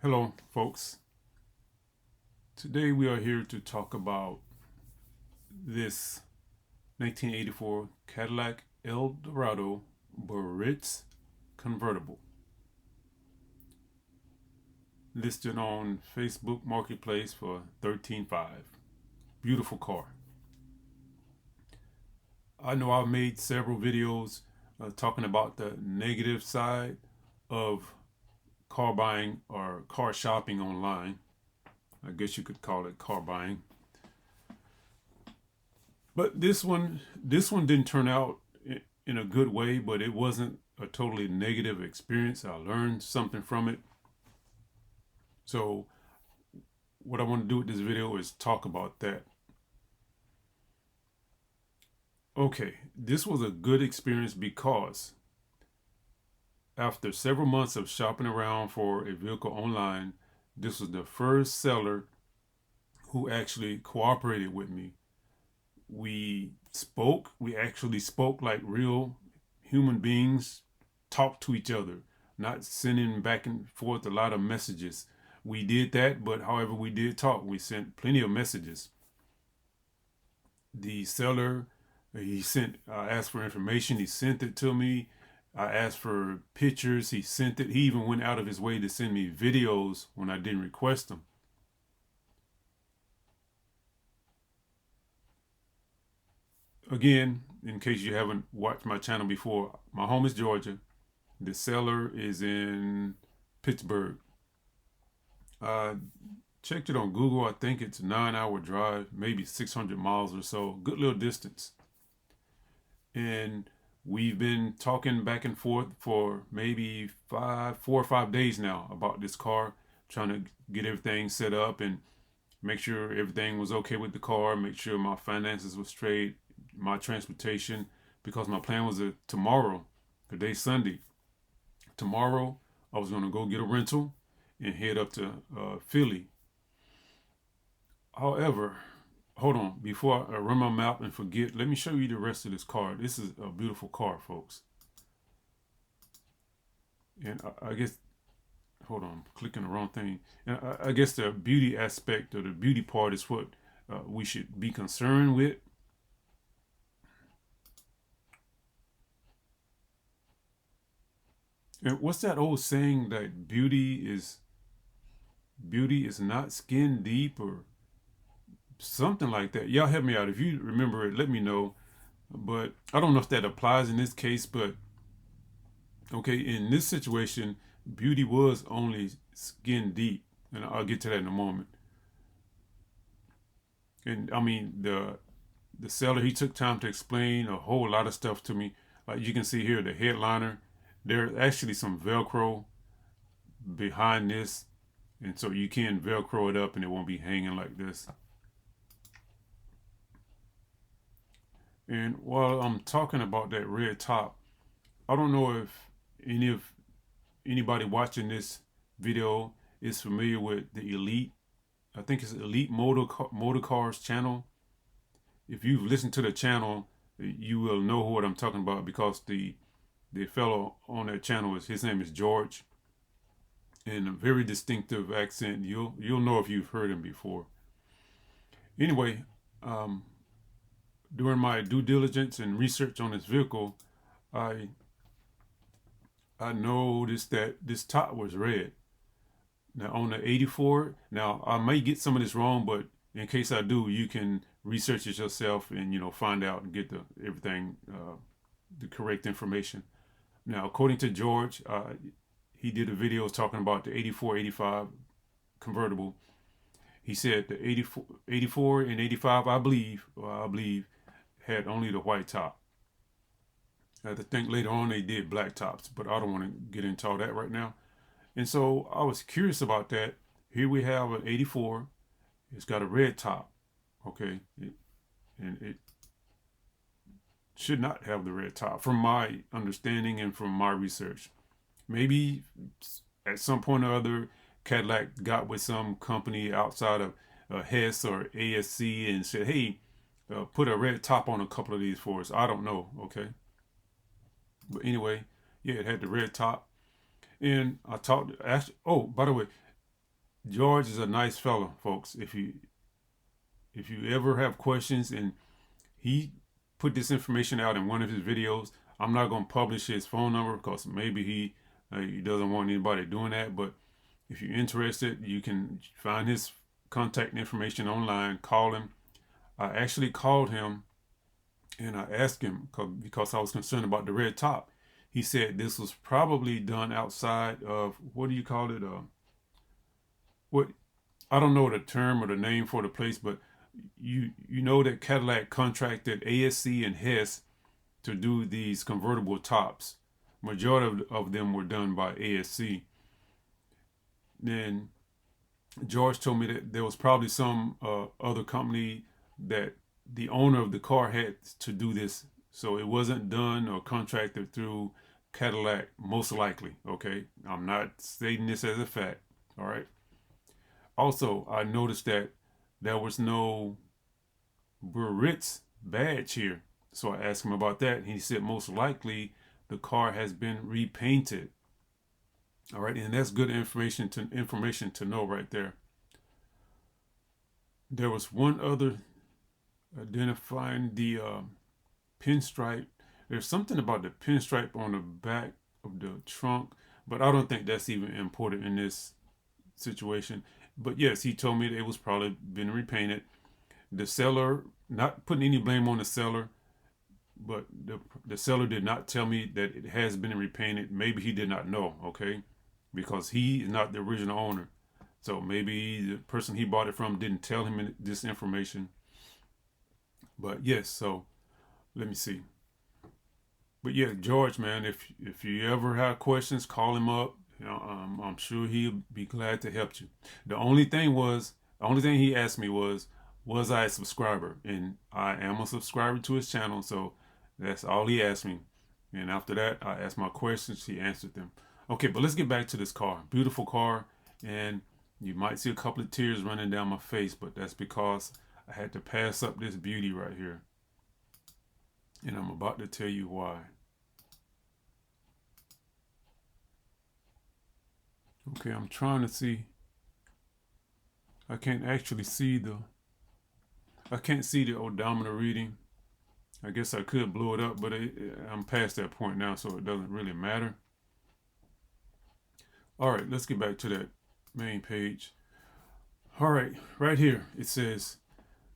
Hello, folks. Today we are here to talk about this 1984 Cadillac Eldorado Baritz convertible listed on Facebook Marketplace for $13,500. Beautiful car. I know I've made several videos talking about the negative side of car buying or car shopping online. I guess you could call it car buying. But this one didn't turn out in a good way, but it wasn't a totally negative experience. I learned something from it. So what I want to do with this video is talk about that. Okay, this was a good experience because after several months of shopping around for a vehicle online, this was the first seller who actually cooperated with me. We actually spoke like real human beings, talked to each other, not sending back and forth a lot of messages. We did that, but however, we did talk. We sent plenty of messages. The seller, I asked for information, he sent it to me. I asked for pictures, he sent it. He even went out of his way to send me videos when I didn't request them. Again, in case you haven't watched my channel before, my home is Georgia. The seller is in Pittsburgh. Checked it on Google. I think it's a 9-hour drive, maybe 600 miles or so. Good little distance. And we've been talking back and forth for maybe 4 or 5 days now about this car, trying to get everything set up and make sure everything was okay with the car, make sure my finances were straight, my transportation, because my plan was tomorrow, today's Sunday. Tomorrow, I was going to go get a rental and head up to Philly. However, hold on, before I run my mouth and forget, let me show you the rest of this car. This is a beautiful car, folks. And I guess, hold on, I'm clicking the wrong thing. And I guess the beauty aspect or the beauty part is what we should be concerned with. And what's that old saying that beauty is not skin deep or something like that? Y'all help me out. If you remember it, let me know. But I don't know if that applies in this case, but okay, in this situation, beauty was only skin deep. And I'll get to that in a moment. And I mean, the seller, he took time to explain a whole lot of stuff to me. Like you can see here, the headliner, there's actually some Velcro behind this. And so you can Velcro it up and it won't be hanging like this. And while I'm talking about that red top, I don't know if anybody watching this video is familiar with the Elite. I think it's Elite Motor Cars channel. If you've listened to the channel, you will know what I'm talking about because the fellow on that channel his name is George, in a very distinctive accent. You'll know if you've heard him before. Anyway, during my due diligence and research on this vehicle, I noticed that this top was red. Now on the 84, now I may get some of this wrong, but in case I do, you can research it yourself and find out and get everything, the correct information. Now, according to George, he did a video talking about the 84, 85 convertible. He said the 84 and 85, I believe, had only the white top. I think later on they did black tops, but I don't want to get into all that right now. And so I was curious about that. Here we have an 84. It's got a red top. Okay. And it should not have the red top from my understanding and from my research. Maybe at some point or other, Cadillac got with some company outside of Hess or ASC and said, hey, put a red top on a couple of these for us. I don't know. Okay. But anyway, yeah, it had the red top. And I talked, actually, oh, by the way, George is a nice fellow, folks. If you ever have questions, and he put this information out in one of his videos, I'm not going to publish his phone number because maybe he doesn't want anybody doing that. But if you're interested, you can find his contact information online. Call him. I actually called him and I asked him because I was concerned about the red top. He said this was probably done outside of, what do you call it? What, I don't know the term or the name for the place, but you know that Cadillac contracted ASC and Hess to do these convertible tops. Majority of them were done by ASC. Then George told me that there was probably some other company that the owner of the car had to do this. So it wasn't done or contracted through Cadillac, most likely. Okay. I'm not stating this as a fact. All right. Also, I noticed that there was no Buritz badge here. So I asked him about that. He said most likely the car has been repainted. All right. And that's good information to know right there. There was one other identifying the pinstripe. There's something about the pinstripe on the back of the trunk, but I don't think that's even important in this situation. But yes, he told me that it was probably been repainted. The seller, not putting any blame on the seller, but the seller did not tell me that it has been repainted. Maybe he did not know, okay? Because he is not the original owner. So maybe the person he bought it from didn't tell him this information. But yes, so let me see. But yeah, George, man, if you ever have questions, call him up. You know, I'm sure he'll be glad to help you. The only thing he asked me was I a subscriber? And I am a subscriber to his channel, so that's all he asked me. And after that, I asked my questions. He answered them. Okay, but let's get back to this car. Beautiful car, and you might see a couple of tears running down my face, but that's because I had to pass up this beauty right here. And I'm about to tell you why. Okay, I'm trying to see. I can't actually see I can't see the odometer reading. I guess I could blow it up, but I'm past that point now, so it doesn't really matter. All right, let's get back to that main page. All right, right here it says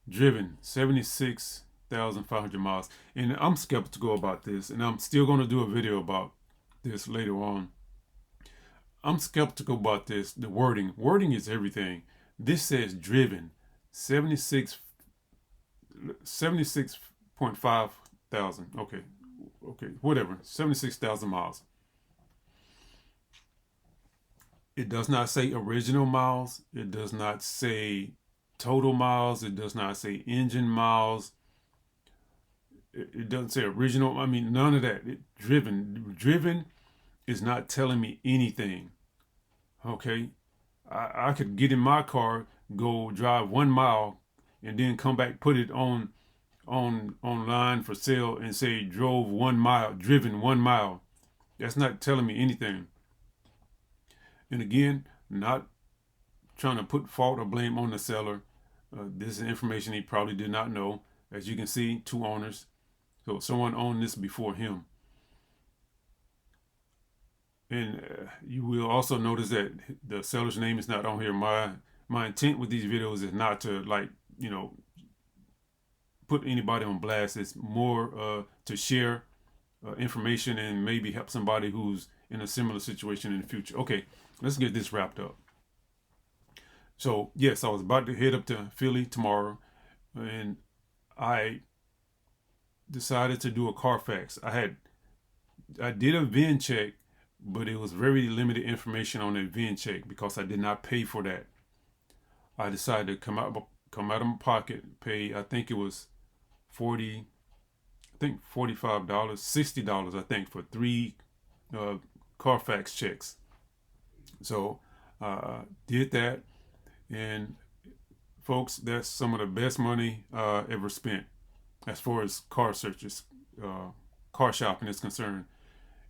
driven 76,500 miles. And I'm skeptical about this, and I'm still going to do a video about this later on. I'm skeptical about this. The wording. Wording is everything. This says driven 76.5 thousand. Okay. Okay. Whatever. 76,000 miles. It does not say original miles. It does not say total miles. It does not say engine miles. It doesn't say original. I mean, none of that. Driven. Driven is not telling me anything. Okay. I could get in my car, go drive 1 mile, and then come back, put it online for sale, and say drove 1 mile, driven 1 mile. That's not telling me anything. And again, not trying to put fault or blame on the seller. This is information he probably did not know. As you can see, two owners. So someone owned this before him. And you will also notice that the seller's name is not on here. My intent with these videos is not to, like, put anybody on blast. It's more to share information and maybe help somebody who's in a similar situation in the future. Okay, let's get this wrapped up. So yes, I was about to head up to Philly tomorrow, and I decided to do a CARFAX. I did a VIN check, but it was very limited information on that VIN check because I did not pay for that. I decided to come out of my pocket, pay, I think it was $45, $60, I think, for 3 CARFAX checks. So did that, and folks, that's some of the best money ever spent as far as car searches, car shopping is concerned.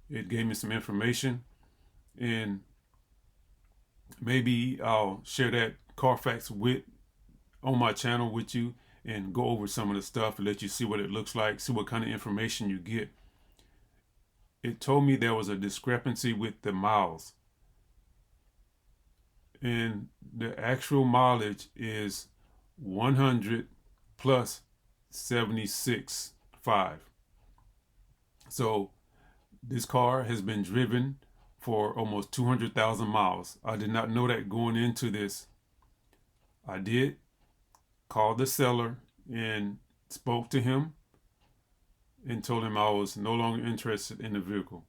It gave me some information, and maybe I'll share that Carfax with on my channel with you and go over some of the stuff and let you see what it looks like, see what kind of information you get. It told me there was a discrepancy with the miles, and the actual mileage is 100 plus 76.5. So this car has been driven for almost 200,000 miles. I did not know that going into this. I did call the seller and spoke to him and told him I was no longer interested in the vehicle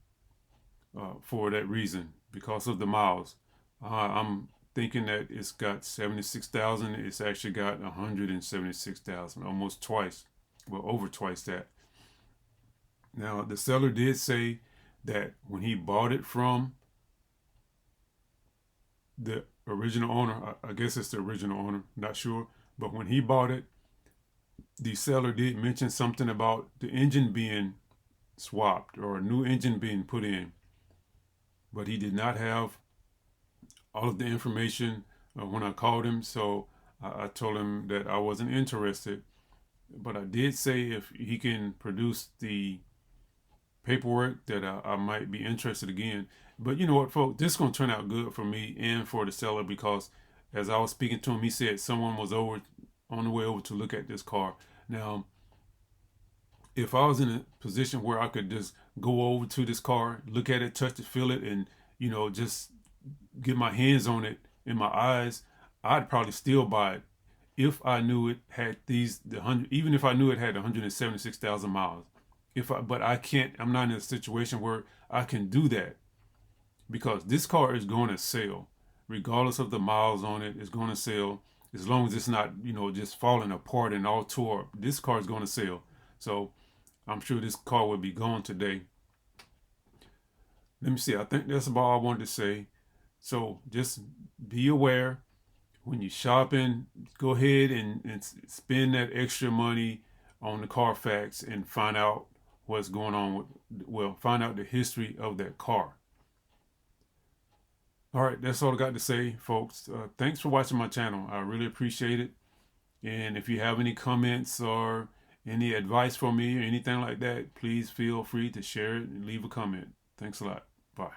for that reason, because of the miles. I'm thinking that it's got 76,000. It's actually got 176,000, almost twice, well, over twice that. Now, the seller did say that when he bought it from the original owner, I guess it's the original owner, not sure, but when he bought it, the seller did mention something about the engine being swapped or a new engine being put in, but he did not have all of the information when I called him. So I told him that I wasn't interested, but I did say if he can produce the paperwork that I might be interested again. But you know what, folks, this is going to turn out good for me and for the seller, because as I was speaking to him, he said someone was on the way over to look at this car. Now, if I was in a position where I could just go over to this car, look at it, touch it, feel it, and just get my hands on it in my eyes, I'd probably still buy it if I knew it had even if I knew it had 176,000 miles. But I can't. I'm not in a situation where I can do that, because this car is going to sell, regardless of the miles on it. It's going to sell as long as it's not just falling apart and all tore up. This car is going to sell. So I'm sure this car will be gone today. Let me see. I think that's about all I wanted to say. So just be aware when you're shopping. Go ahead and spend that extra money on the Carfax and find out what's going on find out the history of that car. All right, that's all I got to say, folks. Thanks for watching my channel. I really appreciate it. And if you have any comments or any advice for me or anything like that, please feel free to share it and leave a comment. Thanks a lot. Bye.